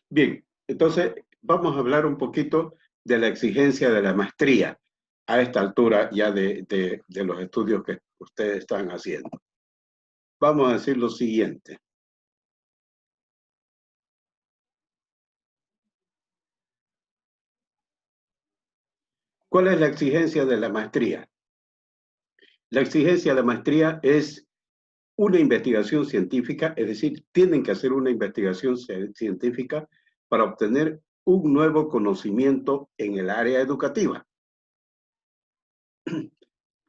Bien, entonces vamos a hablar un poquito de la exigencia de la maestría a esta altura ya de los estudios que ustedes están haciendo. Vamos a decir lo siguiente. ¿Cuál es la exigencia de la maestría? La exigencia de la maestría es una investigación científica, es decir, tienen que hacer una investigación científica para obtener un nuevo conocimiento en el área educativa.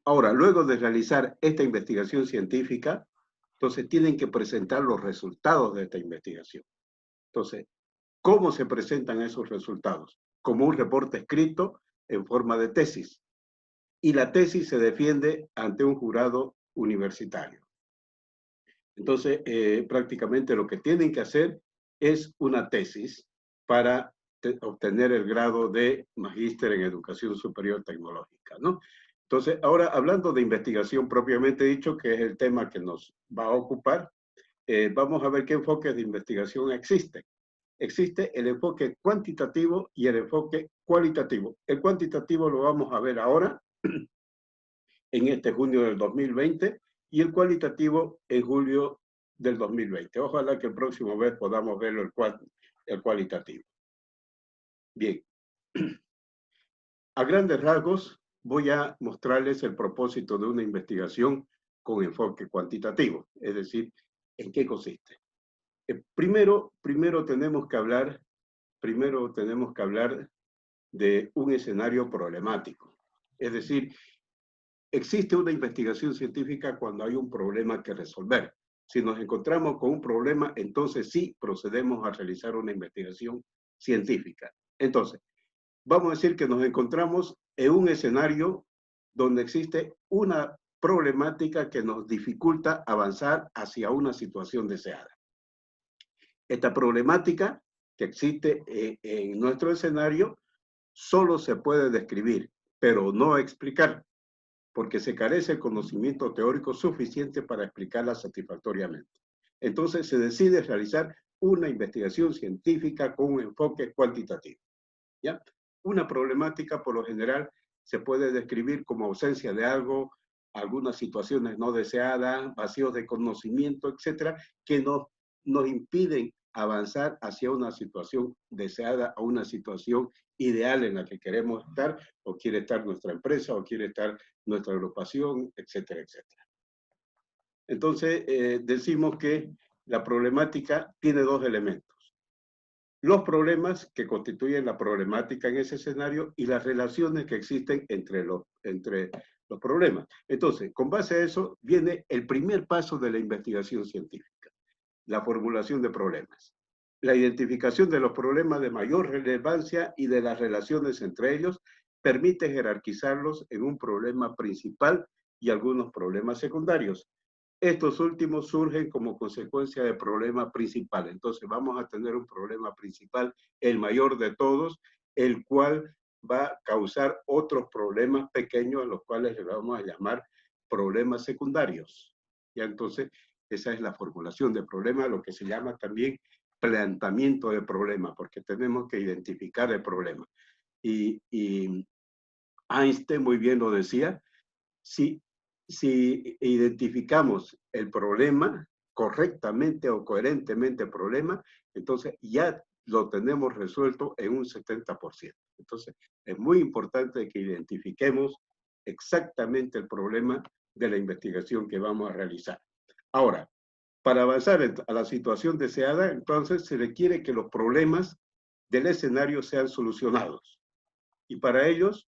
Ahora, luego de realizar esta investigación científica, entonces tienen que presentar los resultados de esta investigación. Entonces, ¿cómo se presentan esos resultados? Como un reporte escrito en forma de tesis. Y la tesis se defiende ante un jurado universitario. Entonces, prácticamente lo que tienen que hacer es una tesis para obtener el grado de magíster en educación superior tecnológica, ¿no? Entonces, ahora hablando de investigación propiamente dicho, que es el tema que nos va a ocupar, vamos a ver qué enfoques de investigación existen. Existe el enfoque cuantitativo y el enfoque cualitativo. El cuantitativo lo vamos a ver ahora, en este junio del 2020, y el cualitativo en julio del 2020. Ojalá que el próximo mes podamos verlo el cualitativo. Bien, a grandes rasgos voy a mostrarles el propósito de una investigación con enfoque cuantitativo, es decir, en qué consiste. Primero tenemos que hablar de un escenario problemático. Es decir, existe una investigación científica cuando hay un problema que resolver. Si nos encontramos con un problema, entonces sí procedemos a realizar una investigación científica. Entonces, vamos a decir que nos encontramos en un escenario donde existe una problemática que nos dificulta avanzar hacia una situación deseada. Esta problemática que existe en nuestro escenario solo se puede describir, pero no explicar, porque se carece el conocimiento teórico suficiente para explicarla satisfactoriamente. Entonces se decide realizar una investigación científica con un enfoque cuantitativo. ¿Ya? Una problemática, por lo general, se puede describir como ausencia de algo, algunas situaciones no deseadas, vacíos de conocimiento, etcétera, que nos impiden avanzar hacia una situación deseada o una situación ideal en la que queremos estar, o quiere estar nuestra empresa, o quiere estar nuestra agrupación, etcétera, etcétera. Entonces, decimos que la problemática tiene dos elementos: los problemas que constituyen la problemática en ese escenario y las relaciones que existen entre los problemas. Entonces, con base a eso, viene el primer paso de la investigación científica: la formulación de problemas. La identificación de los problemas de mayor relevancia y de las relaciones entre ellos permite jerarquizarlos en un problema principal y algunos problemas secundarios. Estos últimos surgen como consecuencia del problema principal. Entonces vamos a tener un problema principal, el mayor de todos, el cual va a causar otros problemas pequeños, a los cuales le vamos a llamar problemas secundarios. Ya, entonces esa es la formulación de problema, lo que se llama también planteamiento de problema, porque tenemos que identificar el problema. Y Einstein muy bien lo decía: si identificamos el problema correctamente o coherentemente el problema, entonces ya lo tenemos resuelto en un 70%. Entonces, es muy importante que identifiquemos exactamente el problema de la investigación que vamos a realizar. Ahora, para avanzar a la situación deseada, entonces se requiere que los problemas del escenario sean solucionados. Y para ellos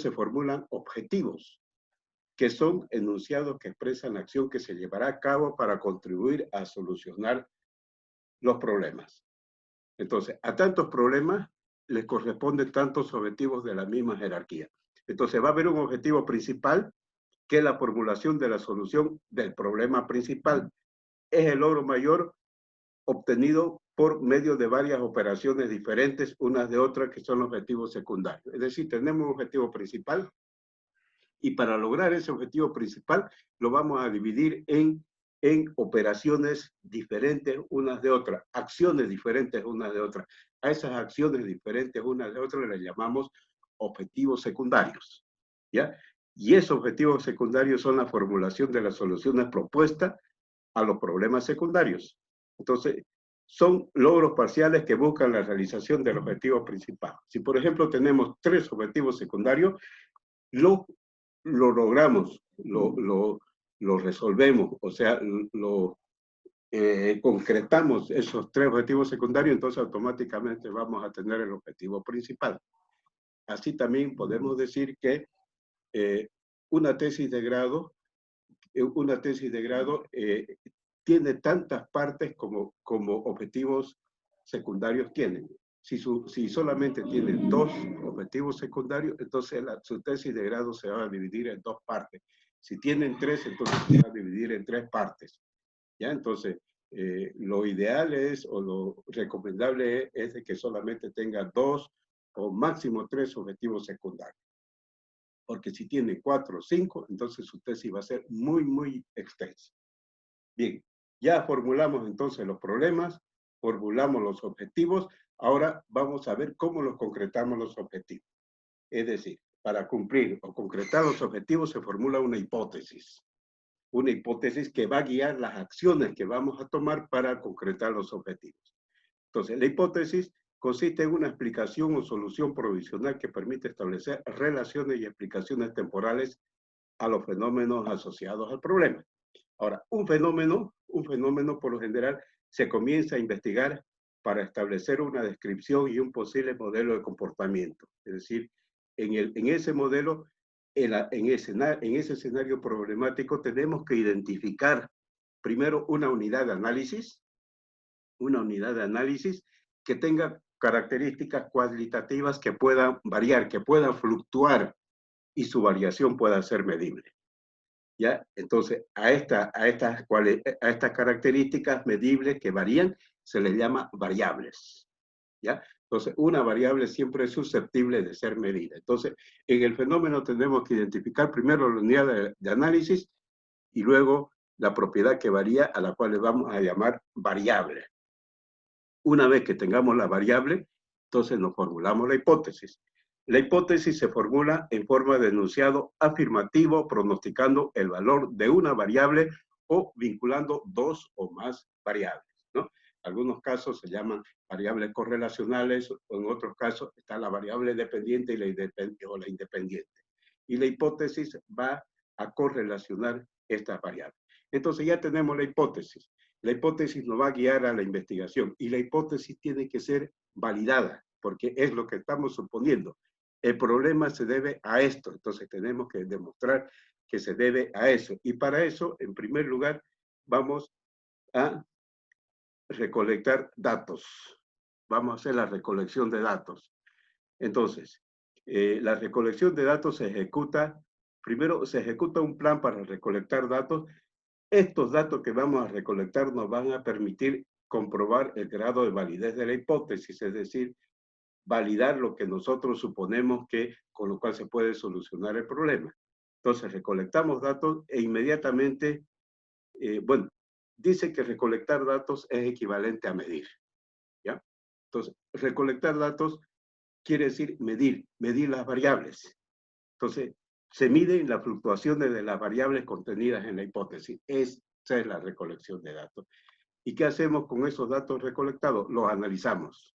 se formulan objetivos, que son enunciados que expresan la acción que se llevará a cabo para contribuir a solucionar los problemas. Entonces, a tantos problemas les corresponden tantos objetivos de la misma jerarquía. Entonces, va a haber un objetivo principal, que es la formulación de la solución del problema principal. Es el logro mayor obtenido por medio de varias operaciones diferentes, unas de otras, que son los objetivos secundarios. Es decir, tenemos un objetivo principal, y para lograr ese objetivo principal lo vamos a dividir en en operaciones diferentes unas de otras, acciones diferentes unas de otras. A esas acciones diferentes unas de otras les llamamos objetivos secundarios, ¿ya? Y esos objetivos secundarios son la formulación de las soluciones propuestas a los problemas secundarios. Entonces, son logros parciales que buscan la realización del objetivo principal. Si, por ejemplo, tenemos 3 objetivos secundarios, lo logramos, lo resolvemos, o sea, concretamos esos 3 objetivos secundarios, entonces automáticamente vamos a tener el objetivo principal. Así también podemos decir que eh, una tesis de grado, tiene tantas partes como objetivos secundarios tienen. Si solamente tiene 2 objetivos secundarios, entonces su tesis de grado se va a dividir en 2 partes. Si tienen 3, entonces se va a dividir en 3 partes. ¿Ya? Entonces, lo ideal es, o lo recomendable es de que solamente tenga 2 o máximo 3 objetivos secundarios. Porque si tiene 4 o 5, entonces su tesis va a ser muy, muy extensa. Bien, ya formulamos entonces los problemas, formulamos los objetivos, ahora vamos a ver cómo los concretamos los objetivos. Es decir, para cumplir o concretar los objetivos se formula una hipótesis que va a guiar las acciones que vamos a tomar para concretar los objetivos. Entonces, la hipótesis consiste en una explicación o solución provisional que permite establecer relaciones y explicaciones temporales a los fenómenos asociados al problema. Ahora, un fenómeno por lo general se comienza a investigar para establecer una descripción y un posible modelo de comportamiento. Es decir, en ese modelo, en ese escenario problemático, tenemos que identificar primero una unidad de análisis que tenga características cualitativas que puedan variar, que puedan fluctuar y su variación pueda ser medible. ¿Ya? Entonces, a estas características medibles que varían se les llama variables. ¿Ya? Entonces, una variable siempre es susceptible de ser medida. Entonces, en el fenómeno tenemos que identificar primero la unidad de análisis y luego la propiedad que varía, a la cual le vamos a llamar variable. Una vez que tengamos la variable, entonces nos formulamos la hipótesis. La hipótesis se formula en forma de enunciado afirmativo, pronosticando el valor de una variable o vinculando 2 o más variables, ¿no? Algunos casos se llaman variables correlacionales, o en otros casos está la variable dependiente y la independiente. Y la hipótesis va a correlacionar estas variables. Entonces ya tenemos la hipótesis. La hipótesis nos va a guiar a la investigación y la hipótesis tiene que ser validada, porque es lo que estamos suponiendo. El problema se debe a esto, entonces tenemos que demostrar que se debe a eso. Y para eso, en primer lugar, vamos a recolectar datos. Vamos a hacer la recolección de datos. Entonces, la recolección de datos se ejecuta, primero se ejecuta un plan para recolectar datos. Estos datos que vamos a recolectar nos van a permitir comprobar el grado de validez de la hipótesis, es decir, validar lo que nosotros suponemos que con lo cual se puede solucionar el problema. Entonces, recolectamos datos e inmediatamente, bueno, dice que recolectar datos es equivalente a medir, ¿ya? Entonces, recolectar datos quiere decir medir las variables. Entonces, se miden las fluctuaciones de las variables contenidas en la hipótesis. Esa es la recolección de datos. ¿Y qué hacemos con esos datos recolectados? Los analizamos.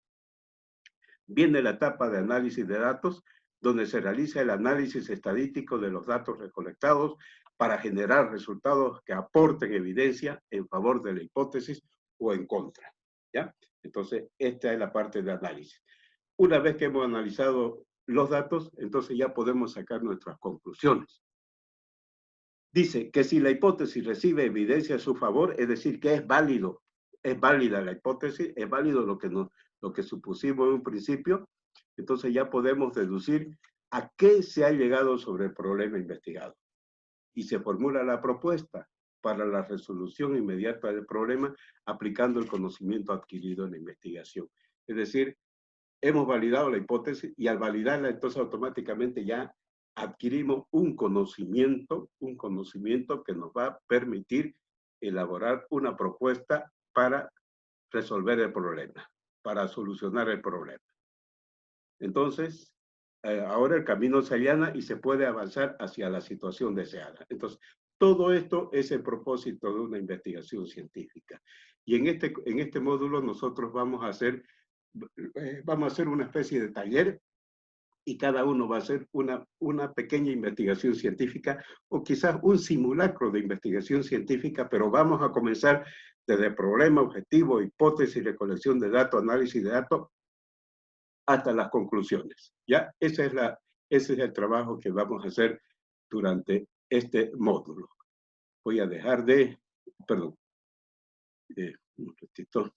Viene la etapa de análisis de datos, donde se realiza el análisis estadístico de los datos recolectados para generar resultados que aporten evidencia en favor de la hipótesis o en contra, ¿ya? Entonces, esta es la parte de análisis. Una vez que hemos analizado los datos, entonces ya podemos sacar nuestras conclusiones. Dice que si la hipótesis recibe evidencia a su favor, es decir, que es válida la hipótesis, es válido lo que supusimos en un principio, entonces ya podemos deducir a qué se ha llegado sobre el problema investigado. Y se formula la propuesta para la resolución inmediata del problema aplicando el conocimiento adquirido en la investigación. Es decir, hemos validado la hipótesis y al validarla, entonces automáticamente ya adquirimos un conocimiento que nos va a permitir elaborar una propuesta para resolver el problema, para solucionar el problema. Entonces, ahora el camino se allana y se puede avanzar hacia la situación deseada. Entonces, todo esto es el propósito de una investigación científica. Y en este módulo nosotros vamos a hacer una especie de taller y cada uno va a hacer una pequeña investigación científica o quizás un simulacro de investigación científica, pero vamos a comenzar desde problema, objetivo, hipótesis, recolección de datos, análisis de datos, hasta las conclusiones. ¿Ya? Ese es el trabajo que vamos a hacer durante este módulo. Voy a dejar de, perdón, un ratito.